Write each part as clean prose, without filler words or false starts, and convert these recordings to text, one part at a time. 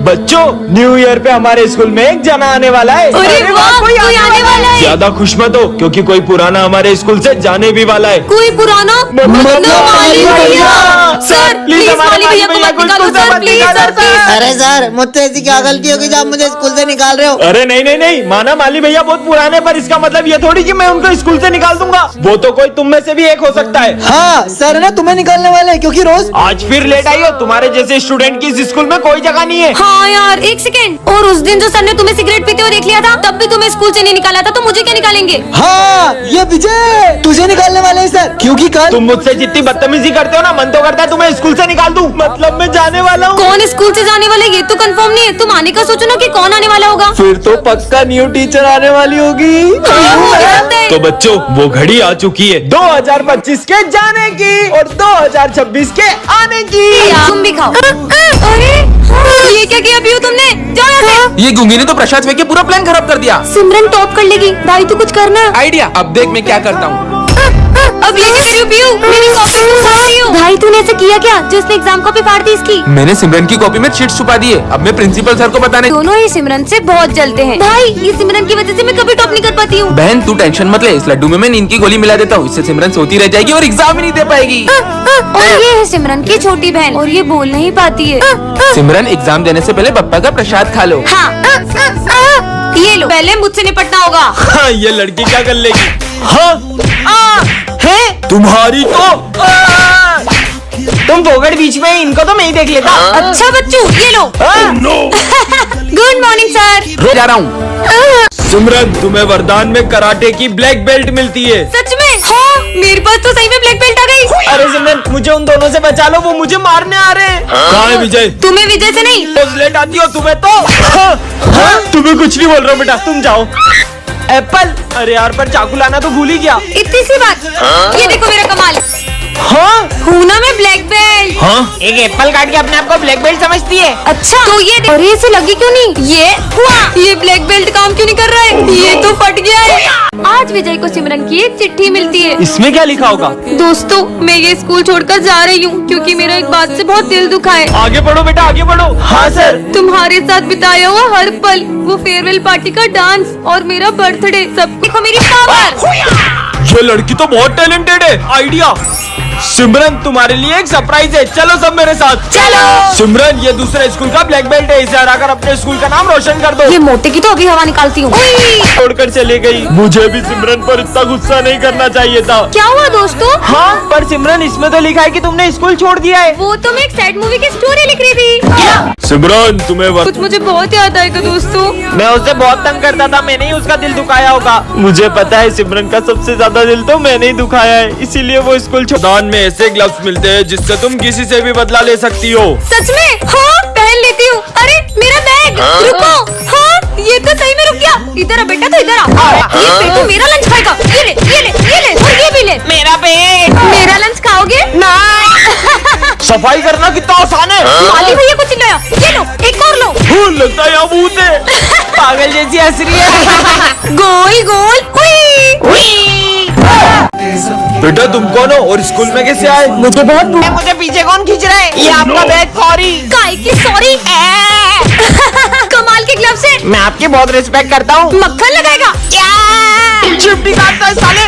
बच्चों, new year पे हमारे स्कूल में एक जना आने वाला है। अरे वाह, कोई आने वाला है। ज्यादा खुश मत हो, क्योंकि कोई पुराना हमारे स्कूल से जाने भी वाला है। कोई पुराना? माली भैया। सर प्लीज माली भैया को मत निकालो सर, प्लीज सर प्लीज। अरे सर, मुझसे ऐसी क्या गलती होगी जो आप मुझे स्कूल से निकाल रहे हो? अरे नहीं नहीं नहीं, माना माली भैया बहुत पुराने, पर इसका मतलब ये थोड़ी कि मैं उनको स्कूल से निकाल दूंगा। वो तो कोई तुम में से भी एक हो सकता है। हाँ सर, ना तुम्हें निकालने वाले हैं, क्योंकि रोज आज फिर लेट आई हो। तुम्हारे जैसे स्टूडेंट की इस स्कूल में कोई जगह नहीं है। हाँ यार, एक सेकेंड। और उस दिन जो सर ने तुम्हें सिगरेट पीते हुए देख लिया था, तब भी तुम्हें स्कूल से नहीं निकाला था, तो मुझे क्या निकालेंगे? हाँ, ये विजय तुझे निकालने वाले हैं सर, क्योंकि कल तुम मुझसे जितनी बदतमीजी करते हो ना, मन तो करता है तुम्हें स्कूल से निकाल दूं। मतलब मैं जाने वाला हूँ। कौन स्कूल से जाने वाला है ये तो कंफर्म नहीं है। तुम आने का सोचो ना कि कौन आने वाला होगा। फिर तो पक्का न्यू टीचर आने वाली होगी। हो सकता है। तो बच्चों, वो घड़ी आ चुकी है 2025 के जाने की और 2026 के आने की। तुम भी खाओ। अरे ये क्या किया पीयू तुमने? जाओ यहाँ से। ये गूंगी ने तो प्रसाद फेंक के पूरा प्लान खराब कर दिया। सिमरन टॉप कर लेगी। भाई तू कुछ करना। आइडिया, अब देख मैं क्या करता हूँ। अब ये क्या कर रही हो पीयू? मेरी कॉपी क्यों फाड़ रही हो? भाई तूने ऐसे किया क्या जो इसने एग्जाम कॉपी फाड़ दी इसकी? मैंने सिमरन की कॉपी में चीट छुपा दी है। अब मैं प्रिंसिपल सर को बताने। दोनों ही सिमरन से बहुत जलते हैं। भाई ये सिमरन की वजह से मैं कभी टॉप नहीं कर पाती हूँ। बहन तू टेंशन मत ले, इस लड्डू में मैं नींद की गोली मिला देता हूँ, इससे सिमरन सोती रह जाएगी और एग्जाम ही नहीं दे पाएगी। और ये है सिमरन की छोटी बहन और ये बोल नहीं पाती है। सिमरन, एग्जाम देने से पहले पप्पा का प्रसाद खा लो। हाँ ये लो, पहले मुझसे निपटना होगा। हाँ, ये लड़की क्या कर लेगी? हाँ है तुम्हारी तो तुम फोगड़ बीच में, इनको तो मैं ही देख लेता। अच्छा बच्चू, ये लो। Good morning sir. जा रहा हूँ। सिमरन, तुम्हें वरदान में कराटे की ब्लैक बेल्ट मिलती है। सच में? हाँ, मेरे पास तो सही में ब्लैक बेल्ट आ गई। अरे सिमरन, मुझे उन दोनों से बचा लो, वो मुझे मारने आ रहे हैं। कहाँ है विजय? तुम्हें विजय से नहीं। रोज लेट आती हो तुम्हें तो। तुम्हें कुछ नहीं बोल रहा हूँ बेटा, तुम जाओ। एप्पल, अरे यार पर चाकू लाना तो भूल ही गया। इतनी सी बात। ये देखो मेरा कमाल। हाँ हूँ ना मैं ब्लैक बेल्ट। हाँ, एक एप्पल काट के अपने आप को ब्लैक बेल्ट समझती है। अच्छा तो ये अरे इसे लगी क्यों नहीं? ये हुआ। ये ब्लैक बेल्ट काम क्यों नहीं कर रहा है? ये तो फट गया है। आज विजय को सिमरन की एक चिट्ठी मिलती है। इसमें क्या लिखा होगा? दोस्तों, मैं ये स्कूल छोड़कर जा रही हूँ क्योंकि मेरा एक बात से बहुत दिल दुखा है। आगे बढ़ो बेटा, आगे बढ़ो। हाँ सर। तुम्हारे साथ बिताया हुआ हर पल, वो फेयरवेल पार्टी का डांस और मेरा बर्थडे, सब देखो मेरी पावर। ये लड़की तो बहुत टैलेंटेड है। आइडिया। सिमरन, तुम्हारे लिए एक सरप्राइज है, चलो सब मेरे साथ। चलो। सिमरन, ये दूसरे स्कूल का ब्लैक बेल्ट है, इसे हराकर अपने स्कूल का नाम रोशन कर दो। ये मोटे की तो अभी हवा निकालती हूँ। छोड़कर चली गई। मुझे भी सिमरन पर इतना गुस्सा नहीं करना चाहिए था। क्या हुआ दोस्तों? हाँ, पर सिमरन इसमें तो लिखा है कि तुमने स्कूल छोड़ दिया है। वो तो मैं एक सैड मूवी की स्टोरी लिख रही थी। सिमरन, तुम्हें कुछ मुझे बहुत याद आएगा दोस्तों। मैं उसे बहुत तंग करता था, मैंने ही उसका दिल दुखाया होगा। मुझे पता है सिमरन का सबसे ज्यादा दिल तो मैंने ही दुखाया है, इसीलिए वो स्कूल दान में ऐसे ग्लव्स मिलते हैं जिससे तुम किसी से भी बदला ले सकती हो। सच में? हाँ, पहन लेती हूँ। अरे मेरा बैग। रुको। हाँ, ये तो सही में रुक गया। इधर आ बेटा, तो इधर आ। ये पेटू मेरा लंच खाएगा। ये ले, ये ले, ये ले, और ये भी ले। मेरा पेट। मेरा लंच खाओगे? सफाई करना कितना आसान है। माली भैया को चिल्लाया। ये लो, एक और लो। लगता है यहाँ भूत है। पागल जैसी हंस रही है। गोल गोल। बेटा तुम कौन हो और स्कूल में कैसे आए? मुझे बहुत मुझे पीछे कौन खींच रहा है? ये आपका बैग। सॉरी। काय की सॉरी। कमाल के ग्लव से। मैं आपकी बहुत रिस्पेक्ट करता हूँ। मक्खन लगाएगा। चिमटी काटता है साले।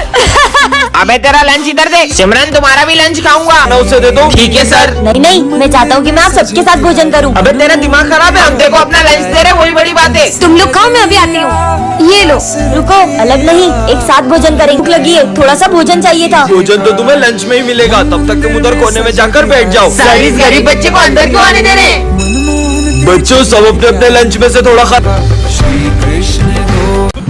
अबे तेरा लंच इधर दे। सिमरन, तुम्हारा भी लंच खाऊंगा। मैं उसे दे दूं? ठीक है सर। नहीं नहीं, मैं चाहता हूँ कि मैं आप सबके साथ भोजन करूँ। अबे तेरा दिमाग खराब है, हम देखो अपना लंच दे रहे, वही बड़ी बात है। तुम लोग खाओ, मैं अभी आती हूँ। ये लो। रुको, अलग नहीं, एक साथ भोजन करेंगे। भूख लगी है, थोड़ा सा भोजन चाहिए था। भोजन तो तुम्हें लंच में ही मिलेगा, तब तक तुम उधर कोने में जाकर बैठ जाओ। सर, इस गरीब बच्चे को अंदर क्यों आने दे रहे हैं? बच्चों, सब अपने अपने लंच में से थोड़ा खा।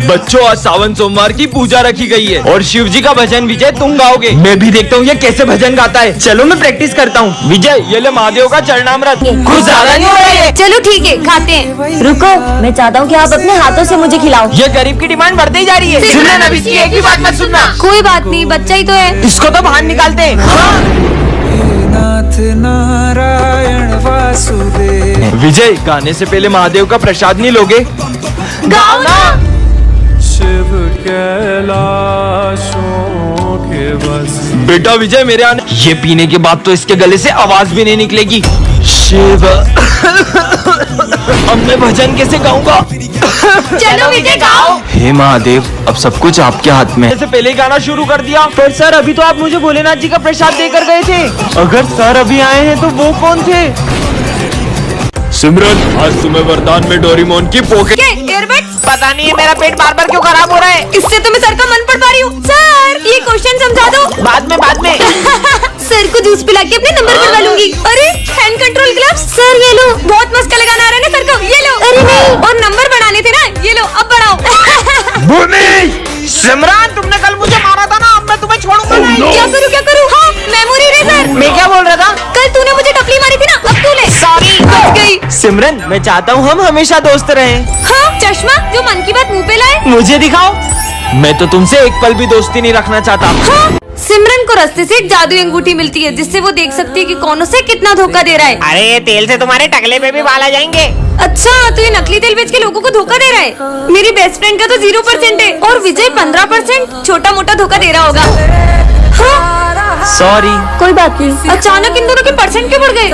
बच्चों, आज सावन सोमवार की पूजा रखी गई है और शिव जी का भजन विजय तुम गाओगे। मैं भी देखता हूँ ये कैसे भजन गाता है। चलो मैं प्रैक्टिस करता हूँ। विजय, ये ले महादेव का चरणामृत। कुछ ज्यादा नहीं हो रहा है? चलो ठीक है, खाते हैं। रुको, मैं चाहता हूँ कि आप अपने हाथों से मुझे खिलाओ। ये गरीब की डिमांड बढ़ती जा रही है। सुनना, अब इसकी एक ही बात मत सुनना। कोई बात नहीं, बच्चा ही तो है। इसको तो बाहर निकालते हैं। नाथ नारायण वासुदेव। विजय, गाने से पहले महादेव का प्रसाद नहीं लोगे? गाओ ना। शिव कैलाशों के बस। बेटा विजय, मेरे आने। ये पीने के बाद तो इसके गले से आवाज भी नहीं निकलेगी। शिव अब मैं भजन कैसे गाऊंगा? चलो विजय गाओ। हे महादेव, अब सब कुछ आपके हाथ में। जैसे पहले ही गाना शुरू कर दिया। पर सर, अभी तो आप मुझे भोलेनाथ जी का प्रसाद देकर गए थे। अगर सर अभी आए हैं तो वो कौन थे? सिमरन, आज तुम्हें वरदान में डोरेमोन की पॉकेट। ईयरबड्स? पता नहीं है मेरा पेट बार बार क्यों खराब हो रहा है। इससे तो मैं सर का मन पढ़ पा रही हूँ। सर, ये क्वेश्चन समझा दो। बाद में सर को जूस पिला के अपने नंबर बनवा लूंगी। अरे हैंड कंट्रोल ग्लव्स, सर ये लो। बहुत मस्त लगाना आ रहा है ना सर को, ये लो। अरे नहीं, और नंबर बढ़ाने थे ना, ये लो, अब बढ़ाओ। भूमि, सिमरन, तुमने कल मुझे मारा था ना, अब मैं तुम्हें छोड़ूंगा नहीं। क्या करूँ? हाँ, मेमोरी इरेजर। मैं क्या बोल रहा था? कल तूने मुझे टपली मारी थी ना, अब तू ले। सॉरी। बच गई। सिमरन, मैं चाहता हूँ हम हमेशा दोस्त रहें। हाँ, चश्मा जो मन की बात मुंह पे लाए। मुझे दिखाओ। मैं तो तुमसे एक पल भी दोस्ती नहीं रखना चाहता। हाँ, सिमरन को रास्ते से एक जादुई अंगूठी मिलती है जिससे वो देख सकती है कि कौन उसे कितना धोखा दे रहा है। अरे ये तेल से तुम्हारे टकले पे भी बाल आ जाएंगे। अच्छा, तो ये नकली तेल बेच के लोगों को धोखा दे रहा है। मेरी बेस्ट फ्रेंड का तो 0% है और विजय 15%। छोटा मोटा धोखा दे रहा होगा। हाँ, सॉरी। कोई बात नहीं। अचानक इन दोनों के परसेंट क्यों बढ़ गए?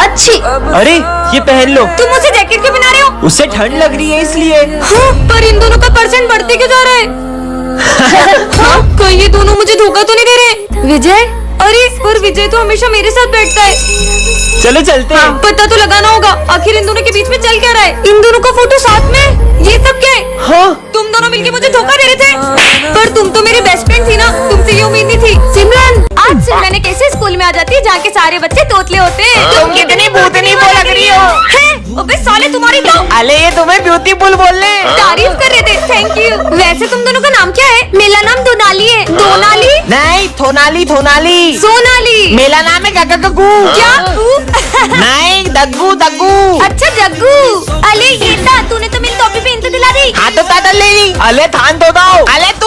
अच्छी। अरे, ये पहन लो। तुम मुझे जैकेट क्यों पहना रहे हो? उससे ठंड लग रही है इसलिए। हाँ, पर इन दोनों का परसेंट बढ़ते क्यों जा रहा है? हाँ, कहीं ये दोनों मुझे धोखा तो नहीं दे रहे? विजय, अरे और विजय तो हमेशा मेरे साथ बैठता है। चलो चलते हैं। पता तो लगाना होगा आखिर इन दोनों के बीच में चल क्या रहा है। इन दोनों का फोटो साथ में, ये सब क्या है? हाँ, तुम दोनों मिलके मुझे धोखा दे रहे थे। पर तुम तो मेरी बेस्ट फ्रेंड थी ना, तुमसे ये उम्मीद नहीं थी। सिमरन, आज सिमरन एक ऐसे स्कूल में आ जाती है जहाँ के सारे बच्चे तोतले होते हैं। तुम कितनी भूतनी वो लग रही हो। अबे साले, तुम्हारी तो अले ये तुम्हें ब्यूटीफुल बोलने। तारीफ कर रहे थे। Thank you. वैसे तुम दोनों का नाम क्या है? मेरा नाम दोनाली है। दोनाली? नहीं, थोनाली। सोनाली। मेरा नाम है गग्गू। क्या? नहीं, दग्गू। अच्छा जग्गू। अले ये था, तूने तो मेरी टोपी पे इंत दिला दी। हाँ तो तादल ले ली। अले थान दो दाओ। अले तू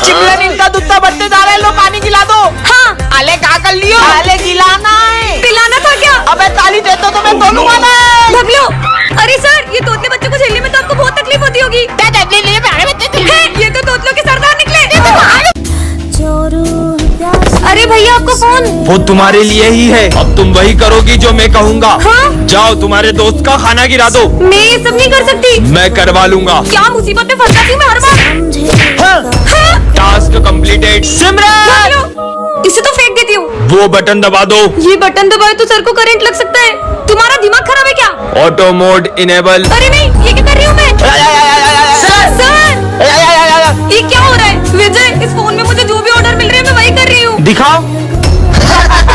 चिमलन इनका दूध बढ़ते जा रहा है, लो पानी गिला दो। हाँ, अले का कर लियो। अले गिलाना है। पिलाना था क्या? अबे ताली दे तो मैं तोलूंगा ना। भगलो। अरे सर, ये तोतले बच्चों को झेलने में तो आपको बहुत तकलीफ होती होगी। ये तो तोतलों के सरदार निकले। अरे भैया, आपका फोन। वो तुम्हारे लिए ही है। अब तुम वही करोगी जो मैं कहूँगा। हाँ? जाओ, तुम्हारे दोस्त का खाना गिरा दो। मैं ये सब नहीं कर सकती। मैं करवा लूंगा। क्या मुसीबत में फंस जाती हूँ मैं हर बार। हाँ? Task completed. सिमरन, भगलो। इसे तो फेंक देती हूँ। वो बटन दबा दो। ये बटन दबाए तो सर को करंट लग सकता है। तुम्हारा दिमाग खराब है क्या? Auto mode enable. अरे नहीं, ये क्या कर रही हूँ मैं? सर, ये क्या हो रहा है? विजय, इस फोन में मुझे जो भी ऑर्डर मिल रहे हैं मैं वही कर रही हूँ। दिखाओ।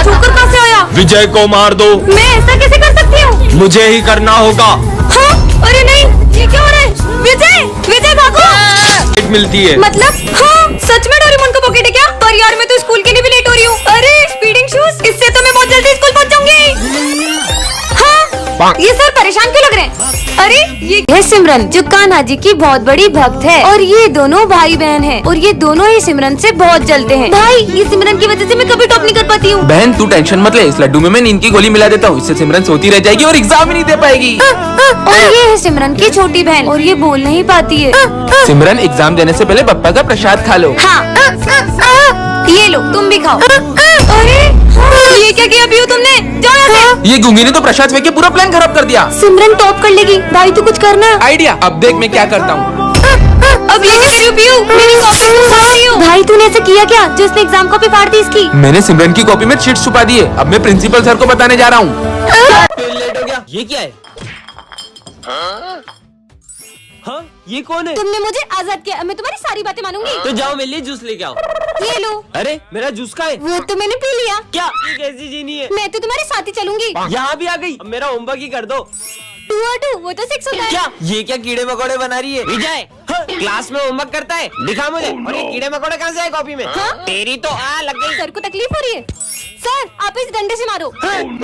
ठोकर कहाँ से आया? विजय को मार दो। मैं ऐसा कैसे कर सकती हूँ? मुझे ही करना होगा। हाँ? अरे नहीं, ये क्या हो रहा है? विजय भागो। हिट मिलती है। मतलब? हाँ, सच में डोरेमोन का पॉकेट है क्या? पर यार, मैं तो स्कूल के लिए भी लेट हो रही हूँ। अरे स्पीडिंग शूज, इससे तो मैं बहुत जल्दी स्कूल पहुँच जाऊंगी। हाँ, ये सर परेशान क्यों लग रहे हैं? अरे ये है सिमरन, जो कान्हा जी की बहुत बड़ी भक्त है और ये दोनों भाई बहन हैं और ये दोनों ही सिमरन से बहुत जलते हैं। भाई, ये सिमरन की वजह से मैं कभी टॉप नहीं कर पाती हूँ। बहन तू टेंशन मत ले, इस लड्डू में मैं नींद की गोली मिला देता हूँ, इससे सिमरन सोती रह जाएगी और एग्जाम ही नहीं दे पाएगी। और ये है सिमरन की छोटी बहन और ये बोल नहीं पाती है। सिमरन, एग्जाम देने से पहले पप्पा का प्रसाद खा लो। हाँ, ये लो, तुम भी खाओ। अरे ये क्या किया पीयू तुमने? जाओ यहाँ से। ये गूंगी ने तो प्रसाद फेंक के पूरा प्लान खराब कर दिया। सिमरन टॉप कर लेगी। भाई तू कुछ करना। आइडिया, अब देख मैं क्या करता हूँ। अब ये क्या कर रही हो पीयू? मेरी कॉपी क्यों फाड़ रही हो? भाई तूने ऐसे किया क्या जो इसने एग्जाम कॉपी फाड़ दी इसकी? मैंने सिमरन की कॉपी में चीट्स छुपा दिए, अब मैं प्रिंसिपल सर को बताने जा रहा हूँ। लेट हो गया। ये क्या है? हाँ, ये कौन है? तुमने मुझे आजाद किया, मैं तुम्हारी सारी बातें मानूंगी। तो जाओ, मेरे लिए जूस लेके आओ। ये लो। अरे, मेरा जूस का है। वो तो मैंने पी लिया। क्या? ये कैसी जीनी है? मैं तो तुम्हारे साथ ही चलूंगी। यहाँ भी आ गई। अब मेरा होमवर्क ही कर दो। 2 और 2 वो तो 6 होता है। क्या? ये क्या कीड़े मकोड़े बना रही है? विजय, क्लास में होमवर्क करता है, दिखा मुझे। और ये कीड़े मकोड़े कहाँ से आए कॉपी में? तेरी तो लग गई। सर को तकलीफ हो रही है। सर, आप इस डंडे से मारो। नहीं,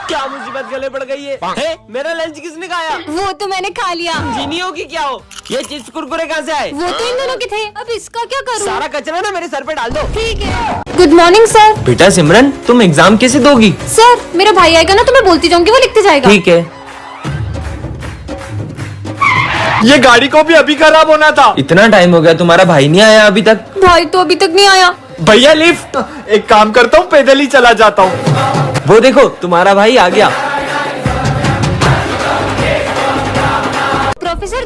क्या मुसीबत गले पड़ गई है? मेरा लंच किसने खाया? वो तो मैंने खा लिया। जीनियों की क्या हो? ये चिप्स कुरकुरे कहाँ से आए? वो तो इन दोनों के थे। अब इसका क्या करूं? सारा कचरा ना मेरे सर पे डाल दो। ठीक है। Good morning sir. बेटा सिमरन, तुम एग्जाम कैसे दोगी? सर, मेरा भाई आएगा ना तो मैं बोलती जाऊंगी, वो लिखते जाएगा। ठीक है। ये गाड़ी को भी अभी खराब होना था। इतना टाइम हो गया, तुम्हारा भाई नहीं आया अभी तक? भाई तो अभी तक नहीं आया। भैया लिफ्ट। एक काम करता हूँ, पैदल ही चला जाता हूँ। वो देखो, तुम्हारा भाई आ गया।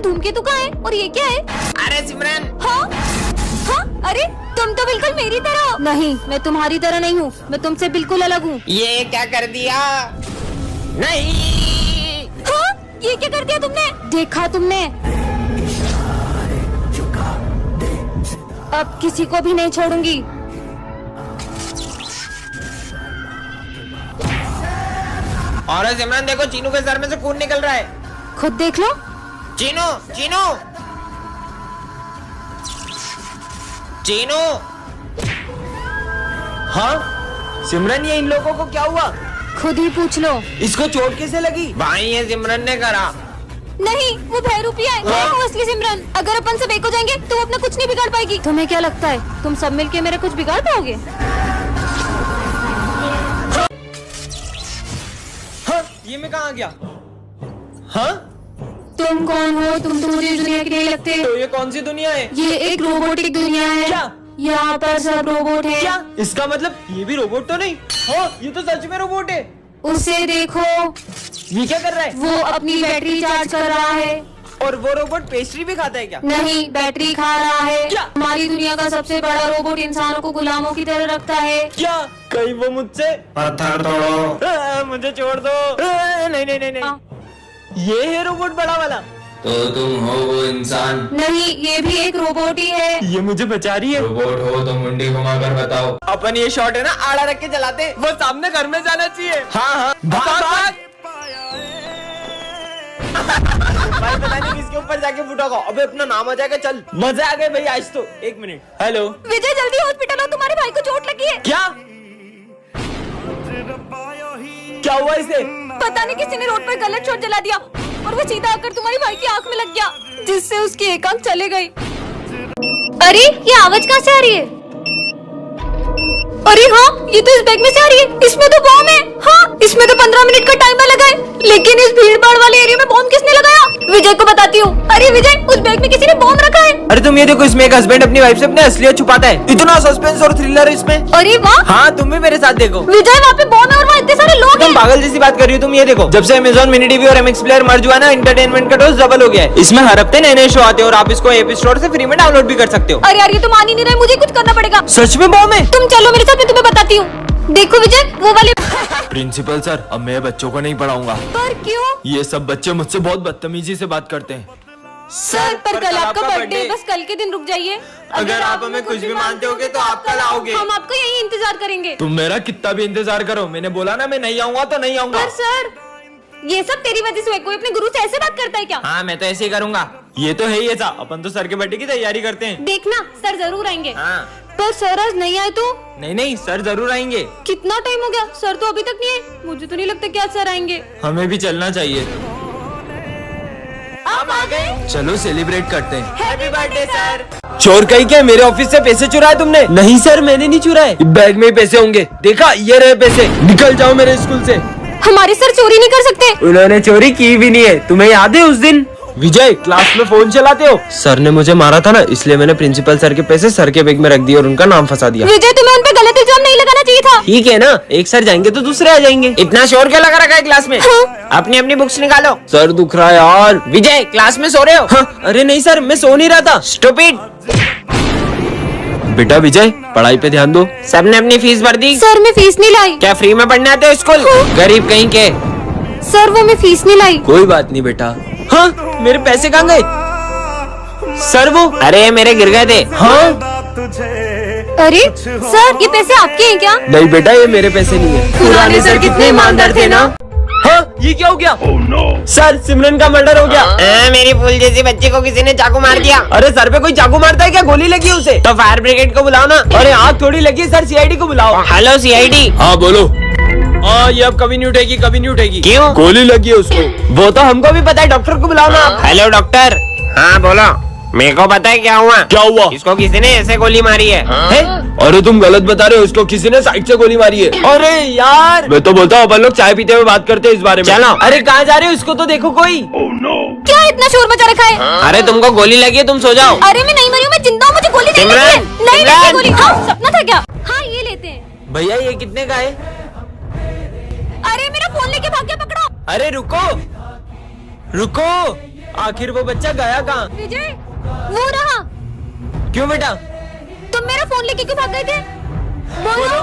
धूमकेतु का है और ये क्या है? अरे सिमरन, हाँ हाँ, अरे तुम तो बिल्कुल मेरी तरह। नहीं, मैं तुम्हारी तरह नहीं हूँ, मैं तुमसे बिल्कुल अलग हूँ। ये क्या कर दिया? नहीं, हाँ, ये क्या कर दिया तुमने? देखा तुमने? अब किसी को भी नहीं छोड़ूंगी। और सिमरन देखो, चीनू के सर में से खून निकल रहा है। खुद देख लो। चीनू, चीनू, चीनू। हाँ सिमरन, ये इन लोगों को क्या हुआ? खुद ही पूछ लो। इसको चोट कैसे लगी? भाई ये सिमरन ने करा। नहीं, वो बहरूपिया है, मैं हूँ असली सिमरन। अगर अपन सब एक हो जाएंगे तो अपना कुछ नहीं बिगाड़ पाएगी। तुम्हें क्या लगता है तुम सब मिलके मेरा कुछ बिगाड़ पाओगे? हाँ, ये मैं कहाँ गया? हाँ, तुम कौन हो? तुम तो मुझे इस दुनिया की नहीं लगते। तो ये कौन सी दुनिया है? ये एक रोबोटिक दुनिया है। क्या? यहाँ पर सब रोबोट है। क्या? इसका मतलब ये भी रोबोट तो नहीं? हाँ, ये तो सच में रोबोट है। उसे देखो, ये क्या कर रहा है? वो अपनी बैटरी चार्ज कर रहा है। और वो रोबोट पेस्ट्री भी खाता है क्या? नहीं, बैटरी खा रहा है। क्या? हमारी दुनिया का सबसे बड़ा रोबोट इंसानों को गुलामों की तरह रखता है। क्या? कहीं वो मुझसे पत्थर तोड़ो। मुझे छोड़ दो। नहीं नहीं नहीं नहीं, ये है रोबोट बड़ा वाला। तो तुम हो वो इंसान? नहीं, ये भी एक रोबोट ही है। ये मुझे बचा रही है। रोबोट हो तो मुंडी घुमाकर बताओ। अपन ये शॉट है ना, आड़ा रख के जलाते। वो सामने घर में जाना चाहिए। हाँ हाँ, भाग भाग। भाई पता नहीं किसके ऊपर जाके फुटागा। अबे अपना नाम आ जाएगा। चल, मजा आ गए भाई आज तो। एक मिनट, हेलो विजय, जल्दी हॉस्पिटल आओ, तुम्हारे भाई को चोट लगी है। क्या? क्या हुआ इसे? पता नहीं किसी ने रोड पर गलत शॉट जला दिया और वो सीधा आकर तुम्हारी भाई की आंख में लग गया, जिससे उसकी एक आंख चले गई। अरे ये आवाज कहाँ से आ रही है? अरे हाँ, ये तो इस बैग में से आ रही है। इसमें तो बॉम्ब है। हाँ, इसमें तो 15 मिनट का टाइमर लगा है, लेकिन इस भीड़ भाड़ वाले एरिया में बॉम्ब किसने लगाया? विजय को बताती हूँ। अरे विजय, उस बैग में किसी ने बॉम्ब रखा है। अरे तुम ये देखो, इसमें एक हस्बैंड अपनी वाइफ से अपने असलियत छुपाता है। इतना सस्पेंस और थ्रिलर है इसमें। अरे वाह हाँ, तुम भी मेरे साथ देखो। विजय, वहाँ पे बॉम्ब है और वहाँ इतने सारे लोग तुम हैं। पागल जैसी बात कर रही हो। तुम ये देखो, जब से Amazon मिनी टीवी और MX प्लेयर मर्ज हुआ ना, एंटरटेनमेंट का डोज डबल हो गया है। इसमें हर हफ्ते नए नए शो आते हैं और आप इसको एप स्टोर से फ्री में डाउनलोड भी कर सकते हो। अरे यार, ये तो मान ही नहीं रहे, मुझे कुछ करना पड़ेगा। सच में बॉम्ब है? तुम चलो मेरे साथ, मैं तुम्हें बताती हूँ। देखो विजय, वो वाले। प्रिंसिपल सर, अब मैं बच्चों को नहीं पढ़ाऊंगा। पर क्यों? ये सब बच्चे मुझसे बहुत बदतमीजी से बात करते हैं। सर, पर कल आपका बर्थडे, बस कल के दिन रुक जाइए। अगर आप हमें कुछ भी मानते होगे तो आप कल आओगे। हम आपको यही इंतजार करेंगे। तुम मेरा कितना भी इंतजार करो, मैंने बोला ना मैं नहीं आऊंगा तो नहीं आऊंगा। पर सर, ये सब तेरी वजह से हुआ। कोई अपने गुरु से ऐसे बात करता है क्या? हाँ, मैं तो ऐसे ही करूंगा। ये तो है ही ऐसा। अपन तो सर के बर्थडे की तैयारी करते हैं। देखना, सर जरूर आएंगे। हाँ। पर सर आज नहीं आए तो? नहीं नहीं, सर जरूर आएंगे। कितना टाइम हो गया, सर तो अभी तक नहीं आए। मुझे तो नहीं लगता कि आज सर आएंगे। हमें भी चलना चाहिए। आप आ गए। चलो सेलिब्रेट करते हैं। Happy birthday sir. चोर कहीं क्या मेरे ऑफिस से पैसे चुराए तुमने? नहीं सर, मैंने नहीं चुराए। बैग में ही पैसे होंगे। देखा, ये रहे पैसे। निकल जाओ मेरे स्कूल से। हमारे सर चोरी नहीं कर सकते। उन्होंने चोरी की भी नहीं है। तुम्हें याद है उस दिन? विजय, क्लास में फोन चलाते हो? सर ने मुझे मारा था ना, इसलिए मैंने प्रिंसिपल सर के पैसे सर के बैग में रख दिए और उनका नाम फंसा दिया। विजय, तुम्हें उन पे गलत इल्जाम नहीं लगाना चाहिए था। ठीक है ना, एक सर जाएंगे तो दूसरे आ जाएंगे। इतना शोर क्यों लगा रखा है क्लास में? हाँ। अपनी अपनी बुक्स निकालो। सर दुख रहा है यार। विजय, क्लास में सो रहे हो? हाँ, अरे नहीं सर, मैं सो नहीं रहा था। स्टूपिड। बेटा विजय, पढ़ाई पे ध्यान दो। सबने अपनी फीस भर दी? सर, मैं फीस नहीं लाई। क्या फ्री में पढ़ने आते हो स्कूल? गरीब कहीं के। सर, वो मैं फीस नहीं लाई। कोई बात नहीं बेटा। हाँ, मेरे पैसे कहाँ गए? सर वो, अरे मेरे गिर गए थे। हाँ? अरे सर, ये पैसे आपके हैं क्या? नहीं बेटा, ये मेरे पैसे नहीं है। पुराने सर कितने ईमानदार थे ना। हाँ, ये क्या हो गया? सर, सिमरन का मर्डर हो गया। मेरी फूल जैसी बच्ची को किसी ने चाकू मार दिया। अरे सर पे कोई चाकू मारता है क्या? गोली लगी है उसे। तो फायर ब्रिगेड को बुलाओ ना। अरे आग थोड़ी लगी है सर, CID को बुलाओ। Hello CID। हाँ बोलो। हाँ, ये अब कभी नहीं उठेगी, कभी नहीं उठेगी। क्यों? गोली लगी है उसको। वो तो हमको भी पता है, डॉक्टर को बुलाओ ना आप। Hello doctor. हाँ बोलो। मेरे को पता है क्या हुआ। क्या हुआ? इसको किसी ने ऐसे गोली मारी है। है? अरे तुम गलत बता रहे हो, इसको किसी ने साइड से गोली मारी है। अरे यार, मैं तो बोलता हूँ अपन लोग चाय पीते हुए बात करते हैं इस बारे में। चलो। अरे कहाँ जा रहे हो? इसको तो देखो कोई। क्या इतना शोर मचा रखा है? अरे तुमको गोली लगी है, तुम सो जाओ। अरे मैं नहीं मरी हूँ, मैं जिंदा हूँ, मुझे गोली नहीं लगी है। नहीं लगी गोली। हाँ, सपना था क्या? हाँ, ये लेते हैं। भैया ये कितने का है? अरे मेरा फोन लेके भाग गया, पकड़ो। अरे रुको रुको, आखिर वो बच्चा गया कहाँ? विजय वो रहा। क्यों बेटा? तुम मेरा फोन लेके क्यों भाग गए थे? बोलो।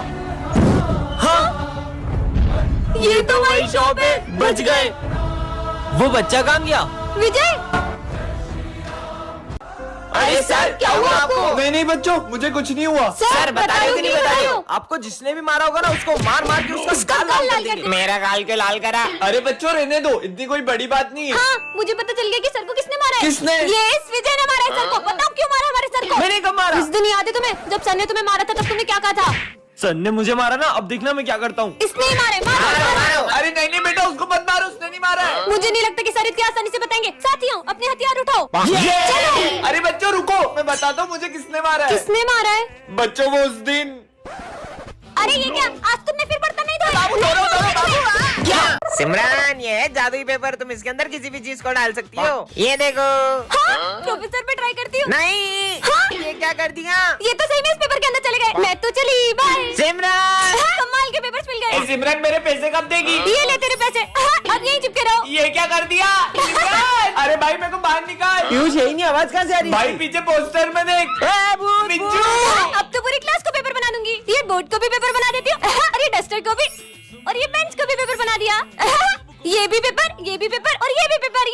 हाँ ये तो वही शॉप है। बच गए। वो बच्चा कहाँ गया? विजय अरे सर क्या हुआ आपको? नहीं नहीं बच्चों, मुझे कुछ नहीं हुआ। सर बता रहे हो कि नहीं बता रहे हो? आपको जिसने भी मारा होगा ना उसको मार मार के उसका गाल लाल कर देंगे। मेरा गाल क्यों लाल करा? अरे बच्चों रहने दो, इतनी कोई बड़ी बात नहीं है। हाँ मुझे पता चल गया कि सर को किसने मारा है। किसने? ये इस विजय ने मारा है सर को। बताओ क्यों मारा हमारे सर को? मैंने कब मारा? उस दिन याद है तुम्हें जब सर ने तुम्हें मारा था तब तुमने क्या कहा था? सर ने मुझे मारा ना, अब देखना मैं क्या करता हूँ। इसने ही मारे। मारो। अरे नहीं नहीं बेटा, उसको मत मारो, उसने नहीं मारा है। मुझे नहीं लगता कि सर इतनी आसानी से बताएंगे। साथियों अपने हथियार उठाओ। चलो। अरे बच्चों रुको, मैं बताता हूँ मुझे किसने मारा है। किसने मारा है? बच्चों वो उस दिन। अरे ये क्या आज तुमने फिर बर्तन नहीं धोए? सिमरन ये है जादुई पेपर, तुम इसके अंदर किसी भी चीज को डाल सकती हो। ये देखो। हाँ प्रोफेसर पे ट्राई करती हूँ। नहीं हाँ? ये क्या कर दिया? ये तो सही में इस पेपर के अंदर चले गए। मैं तो चली बाय। सिमरन कमाल के पेपर्स मिल गए। सिमरन मेरे पैसे कब देगी? ये ले तेरे पैसे। हाँ, अब यहीं चिपके रहो। ये क्या कर दिया? सिमरन! अरे भाई मेरे को बाहर निकाल। पीयूष यही नहीं, आवाज कहाँ से आ रही है? भाई पीछे पोस्टर में देख। बिज्जू। अब तो पूरी क्लास को पेपर बना दूंगी। ये बोर्ड को भी पेपर बना देती हूँ। और ये डस्टर को भी, और ये बेंच को भी पेपर बना दिया। ये भी पेपर, ये भी पेपर, और ये भी पेपर।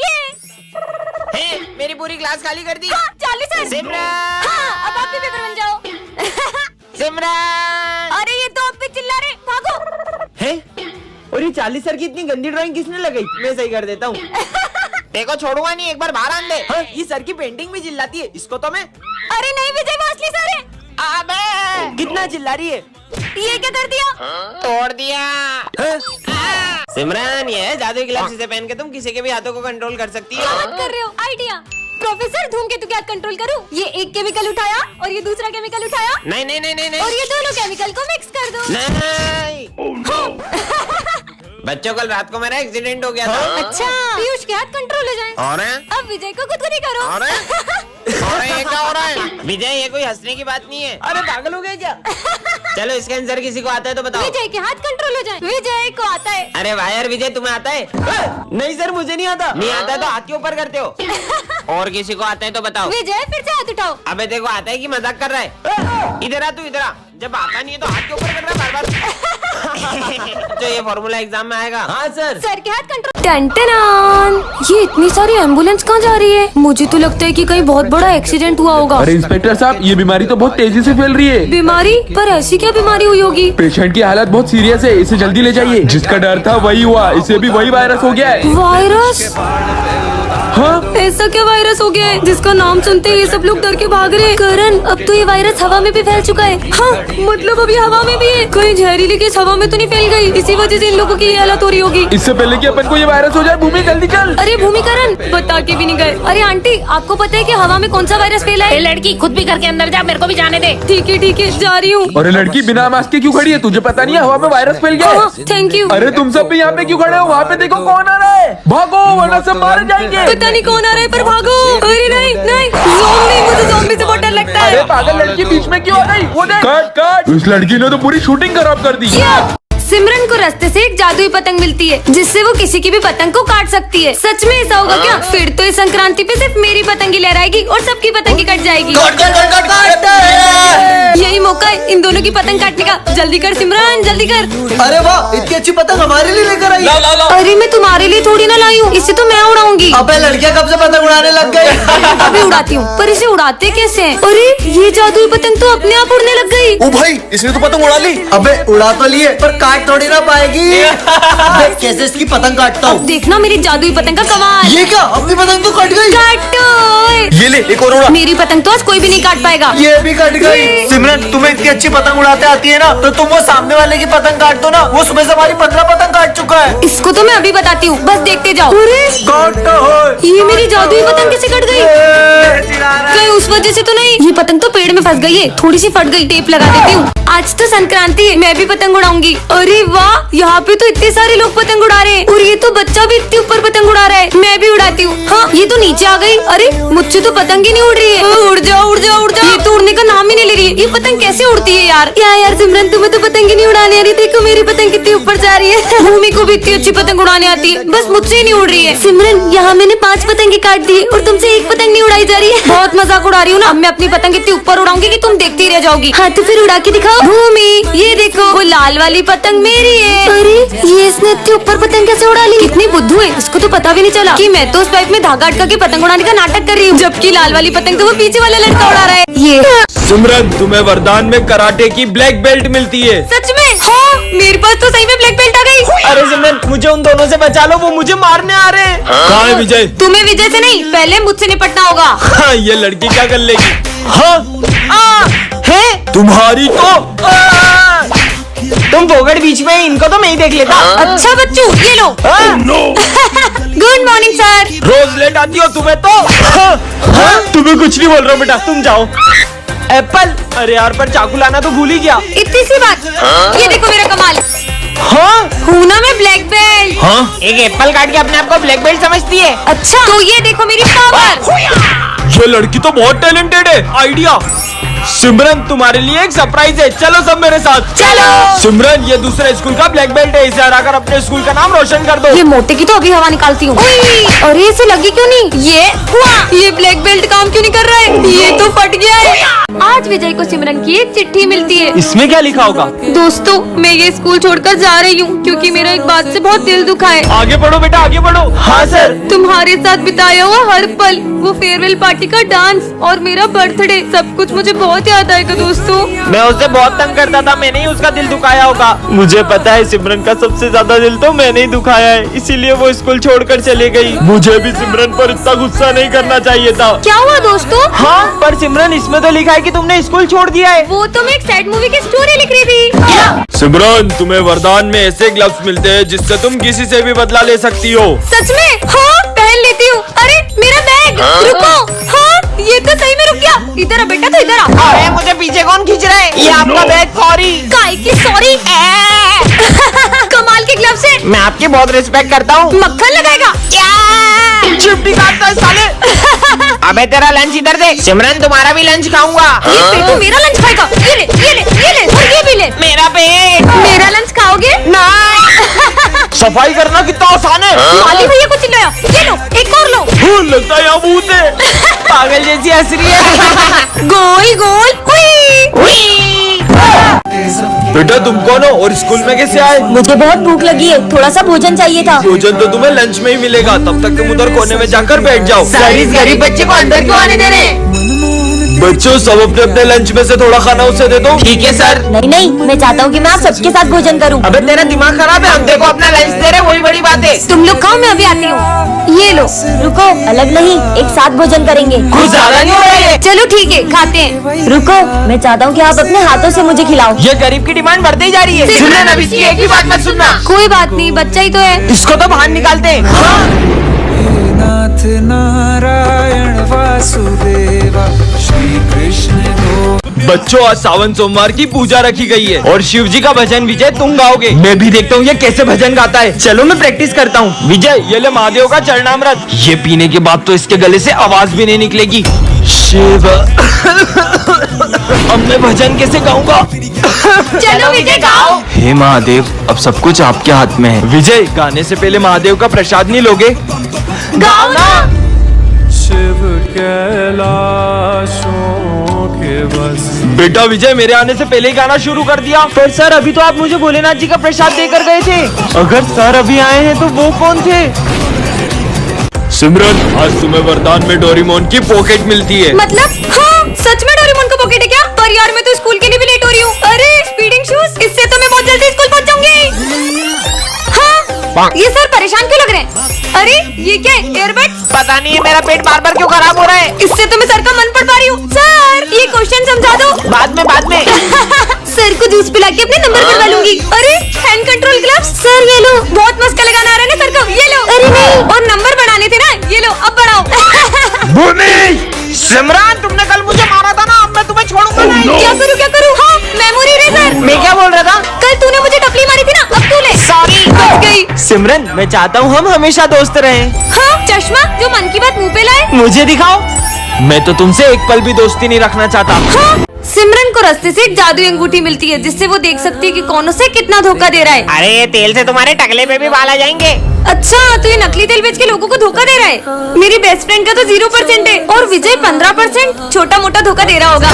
ये मेरी पूरी क्लास खाली कर दी। हाँ, चार्ली सर। सिमरन! हाँ, अब आप भी पेपर बन जाओ। सिमरन! अरे ये तो आप पे चिल्ला रहे, भागो। है? और ये 40 सर की इतनी गंदी ड्राइंग किसने लगाई? मैं सही कर देता हूँ। देखो छोड़ूंगा नहीं, एक बार बाहर आन दे। हाँ, ये सर की पेंटिंग भी चिल्लाती है, इसको तो मैं। अरे नहीं विजय, वो असली सर है। अबे कितना चिल्ला रही है? ये क्या कर दिया? तोड़ दिया। सिमरन ये है जादुई ग्लव्स, इसे पहन के तुम किसी के भी हाथों को कंट्रोल कर सकती क्या हो। बात कर रहे हो? आइडिया। प्रोफेसर धूमकेतु क्या कंट्रोल करूं? ये एक केमिकल उठाया और ये दूसरा केमिकल उठाया नहीं नहीं नहीं नहीं और नहीं ये दोनों केमिकल को मिक्स कर दो। नहीं। बच्चों कल रात को मेरा एक्सीडेंट हो गया था। अच्छा पीयूष के हाथ कंट्रोल हो जाए। और है? अब विजय को खुद करो। और है? और ये क्या हो रहा है? विजय ये कोई हंसने की बात नहीं है। अरे पागल हो गए क्या? चलो इसका आंसर किसी को आता है तो बताओ। विजय के हाथ कंट्रोल हो जाए। विजय को आता है। अरे वाह यार विजय, तुम्हें आता है? नहीं सर मुझे नहीं आता। नहीं आता तो हाथ के ऊपर करते हो। और किसी को आता है तो बताओ। विजय फिर से हाथ उठाओ। अबे देखो आता है कि मजाक कर रहा है? इधर आ तू, इधर आ। जब आता नहीं है तो हाथ के ऊपर कर रहा है बार बार। तो ये फॉर्मूला एग्जाम में आएगा। हाँ सर। सर के हाथ कंट्रोल। टन ये इतनी सारी एम्बुलेंस कहाँ जा रही है? मुझे तो लगता है कि कहीं बहुत बड़ा एक्सीडेंट हुआ होगा। अरे इंस्पेक्टर साहब, ये बीमारी तो बहुत तेजी से फैल रही है। बीमारी? पर ऐसी क्या बीमारी हुई होगी? पेशेंट की हालत बहुत सीरियस है, इसे जल्दी ले जाइए। जिसका डर था वही हुआ, इसे भी वही वायरस हो गया है। वायरस? हाँ ऐसा क्या वायरस हो गया है जिसका नाम सुनते ही सब लोग डर के भाग रहे हैं? करण अब तो ये वायरस हवा में भी फैल चुका है। हाँ मतलब अभी हवा में भी है। कहीं जहरीली गैस हवा में तो नहीं फैल गई? इसी वजह से इन लोगों की ये हालत हो रही होगी। इससे पहले कि अपन को ये वायरस हो जाए, भूमि जल्दी चल। अरे भूमिकरण बता के भी नहीं गए। अरे आंटी आपको पता है कि हवा में कौन सा वायरस फैला है? लड़की खुद भी करके अंदर जा, मेरे को भी जाने दे। ठीक है जा रही हूँ। अरे लड़की बिना मास्क के क्यों खड़ी है? तुझे पता नहीं है हवा में वायरस फैल गया है? Thank you. अरे तुम सब भी यहाँ पे क्यों खड़े हो? वहाँ पे देखो कौन आ रहा है, भागो वरना सब मारे जाएंगे। पता नहीं कौन आ रहा है पर भागो। अरे नहीं नहीं ज़ॉम्बी, मुझे ज़ॉम्बी से बहुत डर लगता है। अरे पागल लड़की बीच में क्यों आ गई? वो देख। कट कट, उस लड़की ने तो पूरी शूटिंग खराब कर दी। सिमरन को रास्ते से एक जादुई पतंग मिलती है जिससे वो किसी की भी पतंग को काट सकती है। सच में ऐसा होगा क्या? फिर तो इस संक्रांति पे सिर्फ मेरी पतंग ही लहराएगी और सबकी पतंग कट जाएगी। यही मौका है इन दोनों की पतंग काटने का। जल्दी कर सिमरन, जल्दी कर। अरे वाह, इतनी अच्छी पतंग हमारे लिए लेकर आई। अरे मैं तुम्हारे लिए थोड़ी ना लाई हूँ, इसे तो मैं उड़ाऊंगी। अबे लड़कियां कब से पतंग उड़ाने लग गई? अभी उड़ाती हूँ, पर इसे उड़ाते कैसे हैं? अरे ये जादुई पतंग तो अपने आप उड़ने लग गई। ओ भाई, इसने तो पतंग उड़ा ली। अबे उड़ा तो लिए पर काट थोड़ी ना पाएगी। अबे कैसे इसकी पतंग काटता हूँ? देखना मेरी जादुई पतंग का कमाल। ये क्या, अपनी पतंग तो कट गई। काटो। ये ले एक और उड़ा। मेरी पतंग तो आज कोई भी नहीं काट पाएगा। ये भी कट गई। सिमरन तुम्हें इतनी अच्छी पतंग उड़ाते आती है ना, तो तुम वो सामने वाले की पतंग काट दो ना। वो सुबह से हमारी 15 पतंग काट चुका है। इसको तो मैं अभी बताती हूँ, बस देखते जाओ। अरे काटो। ये मेरी जादुई पतंग कैसे कट गई? कहीं वजह से तो नहीं, ये पतंग तो पेड़ में फंस गई है, थोड़ी सी फट गई, टेप लगा देती हूँ। आज तो संक्रांति है, मैं भी पतंग उड़ाऊंगी। अरे वाह, यहाँ पे तो इतने सारे लोग पतंग उड़ा रहे हैं और ये तो बच्चा भी इतने ऊपर पतंग उड़ा रहा है। मैं भी उड़ाती हूँ। हाँ, ये तो नीचे आ गई। अरे मुझसे तो पतंग ही नहीं उड़ रही है। उड़ जाओ उड़ जाओ उड़ जाओ, ये तो उड़ने का नाम ही नहीं ले रही है। ये पतंग कैसे उड़ती है यार? यार सिमरन, तुम्हें तो पतंग ही नहीं उड़ाने आ रही। देखो मेरी पतंग कितनी ऊपर जा रही है। भूमि को भी इतनी अच्छी पतंग उड़ाने आती है, बस मुझसे ही नहीं उड़ रही है। सिमरन, यहाँ मैंने 5 पतंगे काट दी और तुमसे एक पतंग नहीं उड़ाई जा रही है। बहुत मजाक उड़ा रही हूँ ना। मैं अपनी पतंग इतनी ऊपर उड़ाऊंगी कि तुम देखती रह जाओगी। हाँ तो फिर उड़ा के दिखाओ। भूमि, ये देखो, वो लाल वाली पतंग मेरी है। अरे ये इसने इतनी ऊपर पतंग कैसे उड़ा ली? कितनी बुद्धू है, इसको तो पता भी नहीं चला कि मैं तो उस पाइप में धागा अटका के पतंग उड़ाने का नाटक कर रही हूँ, जबकि लाल वाली पतंग तो वो पीछे वाला लड़का उड़ा रहा है। ये सिमरन, तुम्हें वरदान में कराटे की ब्लैक बेल्ट मिलती है। सच में? हाँ, मेरे पास तो सही में ब्लैक बेल्ट आ गई। अरे सिमरन, मुझे उन दोनों से बचा लो, वो मुझे मारने आ रहे हैं। कहाँ है विजय? तुम्हें विजय से नहीं, पहले मुझसे निपटना होगा। हाँ, ये लड़की क्या कर लेगी? हाँ, है तुम्हारी तो तुम बोगड़ बीच में, इनको तो मैं ही देख लेता। अच्छा बच्चू, ये लो। Good morning sir. रोज लेट आती हो तुम्हें तो। तुम्हें कुछ नहीं बोल रहा हूँ बेटा, तुम जाओ। एप्पल, अरे यार पर चाकू लाना तो भूल ही गया। इतनी सी बात। ये देखो मेरा कमाल। हाँ हूँ ना मैं ब्लैक बेल्ट। हाँ, एक एप्पल काट के अपने आप को ब्लैक बेल्ट समझती है। अच्छा तो ये देखो मेरी पावर। ये लड़की तो बहुत टैलेंटेड है। आइडिया। सिमरन, तुम्हारे लिए एक सरप्राइज है, चलो सब मेरे साथ। चलो। सिमरन, ये दूसरे स्कूल का ब्लैक बेल्ट है, इसे हराकर अपने स्कूल का नाम रोशन कर दो। ये मोटे की तो अभी हवा निकालती हूँ। अरे इसे लगी क्यों नहीं? ये हुआ। ये ब्लैक बेल्ट काम क्यों नहीं कर रहा है? ये तो फट गया है। आज विजय को सिमरन की एक चिट्ठी मिलती है। इसमें क्या लिखा होगा? दोस्तों, मैं ये स्कूल छोड़कर जा रही हूँ क्योंकि मेरा एक बात से बहुत दिल दुखा है। आगे बढ़ो बेटा, आगे बढ़ो। हाँ सर। तुम्हारे साथ बिताया हुआ हर पल, वो फेयरवेल पार्टी का डांस और मेरा बर्थडे, सब कुछ मुझे बहुत याद आएगा दोस्तों। मैं उसे बहुत तंग करता था, मैंने ही उसका दिल दुखाया होगा। मुझे पता है सिमरन का सबसे ज्यादा दिल तो मैंने ही दुखाया है, इसीलिए वो स्कूल छोड़कर चली गई। मुझे भी सिमरन पर इतना गुस्सा नहीं करना चाहिए था। क्या हुआ दोस्तों? हाँ, पर सिमरन इसमें तो लिखा है कि तुमने स्कूल छोड़ दिया है। वो तो मैं एक सैड मूवी की स्टोरी लिख रही थी। सिमरन, तुम्हें वरदान में ऐसे ग्लव्स मिलते हैं जिससे तुम किसी से भी बदला ले सकती हो। सच में? हाँ, पहन लेती हूँ। अरे मेरा बैग। रुको। हाँ, ये तो सही में रुक गया। इधर आ बेटा, तो इधर आ। अरे मुझे पीछे कौन खींच रहा है? ये आपका बैग। सॉरी। काय की सॉरी? कमाल के ग्लव्स है। मैं आपकी बहुत रिस्पेक्ट करता हूँ। मक्खन लगाएगा क्या? चिमटी काटता है साले। अबे तेरा लंच इधर दे। सिमरन, तुम्हारा भी लंच खाऊंगा। ये पेटू मेरा लंच खाएगा। ये ले, ये ले, ये ले और ये भी ले। मेरा पेट। मेरा लंच खाओगे? सफाई करना कितना आसान है। माली भैया को चिल्लाया। ये लो, एक और लो। लगता है यहाँ भूत है। पागल जैसी हंस रही है। गोल गोल। बेटा तुम कौन हो और स्कूल में कैसे आए? मुझे बहुत भूख लगी है, थोड़ा सा भोजन चाहिए था। भोजन तो तुम्हें लंच में ही मिलेगा, तब तक तुम उधर कोने में जाकर बैठ जाओ। सर, इस गरीब बच्चे को अंदर क्यों आने दे रहे हैं? बच्चों, सब अपने अपने लंच में से थोड़ा खाना उसे दे दो। ठीक है सर। नहीं नहीं, मैं चाहता हूँ कि मैं आप सबके साथ भोजन करूँ। अबे तेरा दिमाग खराब है, हम देखो अपना लंच दे रहे, वही बड़ी बात है। तुम लोग खाओ, मैं अभी आती हूँ। ये लो। रुको, अलग नहीं, एक साथ भोजन करेंगे। कुछ ज्यादा नहीं हो रहा है? चलो ठीक है, खाते हैं। रुको, मैं चाहता हूँ कि आप अपने हाथों से मुझे खिलाओ। ये गरीब की डिमांड बढ़ती ही जा रही है। सिमरन, अब इसकी एक ही बात मत सुनना। कोई बात नहीं, बच्चा ही तो है। इसको तो बाहर निकालते हैं। नाथ नारायण वासुदेवा श्री कृष्ण गो। बच्चों, आज सावन सोमवार की पूजा रखी गई है और शिव जी का भजन विजय तुम गाओगे। मैं भी देखता हूँ ये कैसे भजन गाता है। चलो मैं प्रैक्टिस करता हूँ। विजय, ये ले महादेव का चरणामृत। ये पीने के बाद तो इसके गले से आवाज भी नहीं निकलेगी। शिव। अब मैं भजन कैसे गाऊंगा? चलो विजय गाओ। हे महादेव, अब सब कुछ आपके हाथ में है। विजय, गाने से पहले महादेव का प्रसाद नहीं लोगे? गाओ ना। शिव कैलाशों के बस। बेटा विजय, मेरे आने से पहले ही गाना शुरू कर दिया। पर सर, अभी तो आप मुझे भोलेनाथ जी का प्रसाद देकर गए थे। अगर सर अभी आए हैं तो वो कौन थे? सिमरन, आज तुम्हें वरदान में डोरेमोन की पॉकेट मिलती है। मतलब? हाँ, सच में डोरेमोन का पॉकेट है क्या? पर यार मैं तो स्कूल के लिए भी लेट हो रही हूँ। अरे स्पीडिंग शूज, इससे तो मैं बहुत जल्दी स्कूल पहुँच जाऊंगी। हाँ, ये सर परेशान क्यों लग रहे हैं? अरे ये क्या है? एयरबड्स? पता नहीं है, मेरा पेट बार बार क्यों खराब हो रहा है। इससे तो मैं सर का मन पढ़ पा रही हूँ। सर, ये क्वेश्चन समझा दो। बाद में सर को जूस पिला के अपने नंबर बढ़वा लूंगी। अरे हैंड कंट्रोल ग्लव्स, सर ये लो। बहुत मस्का लगाना आ रहा है ना सर को, ये लो। अरे नहीं, और नंबर बढ़ाने थे ना, ये लो अब बढ़ाओ। सिमरन, तुमने कल सिमरन मैं चाहता हूँ हम हमेशा दोस्त रहें। हाँ, चश्मा जो मन की बात मुंह पे लाए। मुझे दिखाओ। मैं तो तुमसे एक पल भी दोस्ती नहीं रखना चाहता। हाँ, सिमरन को रास्ते से एक जादुई अंगूठी मिलती है जिससे वो देख सकती है कि कौन उसे कितना धोखा दे रहा है। अरे ये तेल से तुम्हारे टकले पे भी बाल आ जाएंगे। अच्छा, तो ये नकली तेल बेच के लोगों को धोखा दे रहा है। मेरी बेस्ट फ्रेंड का तो 0% है और विजय 15%। छोटा मोटा धोखा दे रहा होगा।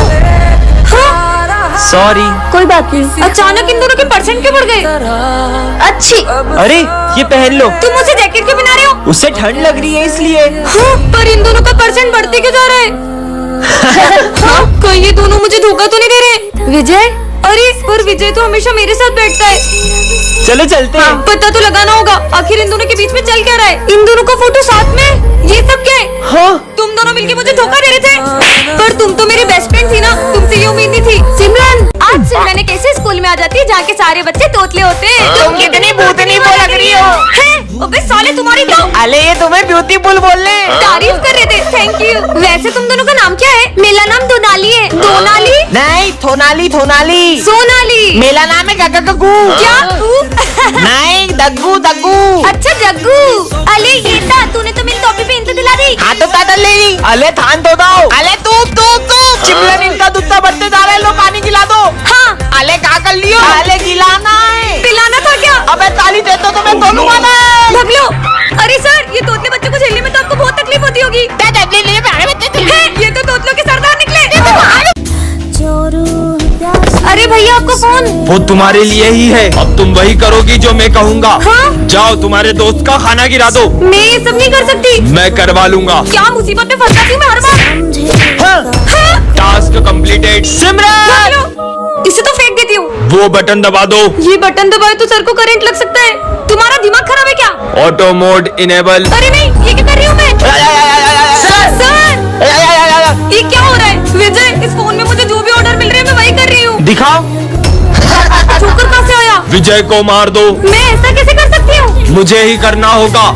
हाँ, सॉरी। कोई बात नहीं। अचानक इन दोनों के परसेंट क्यों बढ़ गए? अच्छी। अरे ये पहन लो। तुम मुझे जैकेट क्यों पहना रहे हो? उससे ठंड लग रही है इसलिए। हाँ, पर इन दोनों का परसेंट बढ़ते क्यों जा रहा है? हाँ, कहीं ये दोनों मुझे धोखा तो नहीं दे रहे? विजय, अरे पर विजय तो हमेशा मेरे साथ बैठता है। चलो चलते हैं। पता तो लगाना होगा आखिर इन दोनों के बीच में चल क्या रहा है। इन दोनों का फोटो साथ में, ये सब क्या है? हाँ, तुम दोनों मिलके मुझे धोखा दे रहे थे। पर तुम तो मेरी बेस्ट फ्रेंड थी ना, तुमसे ये उम्मीद नहीं थी। सिमरन, आज सिमरन एक ऐसे स्कूल में आ जाती है जहाँ के सारे बच्चे तोतले होते हैं। तुम कितनी भूतनी वो लग रही हो। अबे साले, तुम्हारी तो अले ये तुम्हें ब्यूटीफुल बोलने। तारीफ कर रहे थे। Thank you. वैसे तुम दोनों का नाम क्या है? मेरा नाम दोनाली है। दोनाली? नहीं, थोनाली थोनाली। सोनाली। मेरा नाम है गगगगू। क्या? नहीं, दग्गू दग्गू। अच्छा जग्गू। अले ये था, तूने तो मेरी टोपी पहन के दिला दी। हाँ तो तादल ले ली। अले थान तो दाओ। अले तू चिमलन इनका दूध बढ़ते जा रहा है, लो पानी गिला दो। हाँ, अले क्या कर लियो? अले गिलाना है। पिलाना था क्या? अबे ताली दे तो मैं तोलूंगा ना। भाग लो। अरे सर, ये तोतले बच्चों को झेलने में तो आपको बहुत तकलीफ होती होगी। ये तो तोतलों के सरदार निकले। अरे भैया, आपका फोन। वो तुम्हारे लिए ही है। अब तुम वही करोगी जो मैं कहूँगा। हाँ? जाओ तुम्हारे दोस्त का खाना गिरा दो। मैं ये सब नहीं कर सकती। मैं करवा लूंगा। क्या मुसीबत में फंस जाती हूँ मैं हर बार। हाँ? Task completed. सिमरन, भाग लो। इसे तो फेंक देती हूँ। वो बटन दबा दो। ये बटन दबाए तो सर को करंट लग सकता है। तुम्हारा दिमाग खराब है क्या? Auto mode enable. अरे नहीं, ये क्या कर रही हूँ मैं? सर, ये क्या हो रहा है? विजय, इस फोन में मुझे जो भी ऑर्डर मिल रहे हैं मैं वही कर रही हूँ। दिखाओ। जोकर कहाँ से आया? विजय को मार दो। मैं ऐसा कैसे कर सकती हूँ? मुझे ही करना होगा।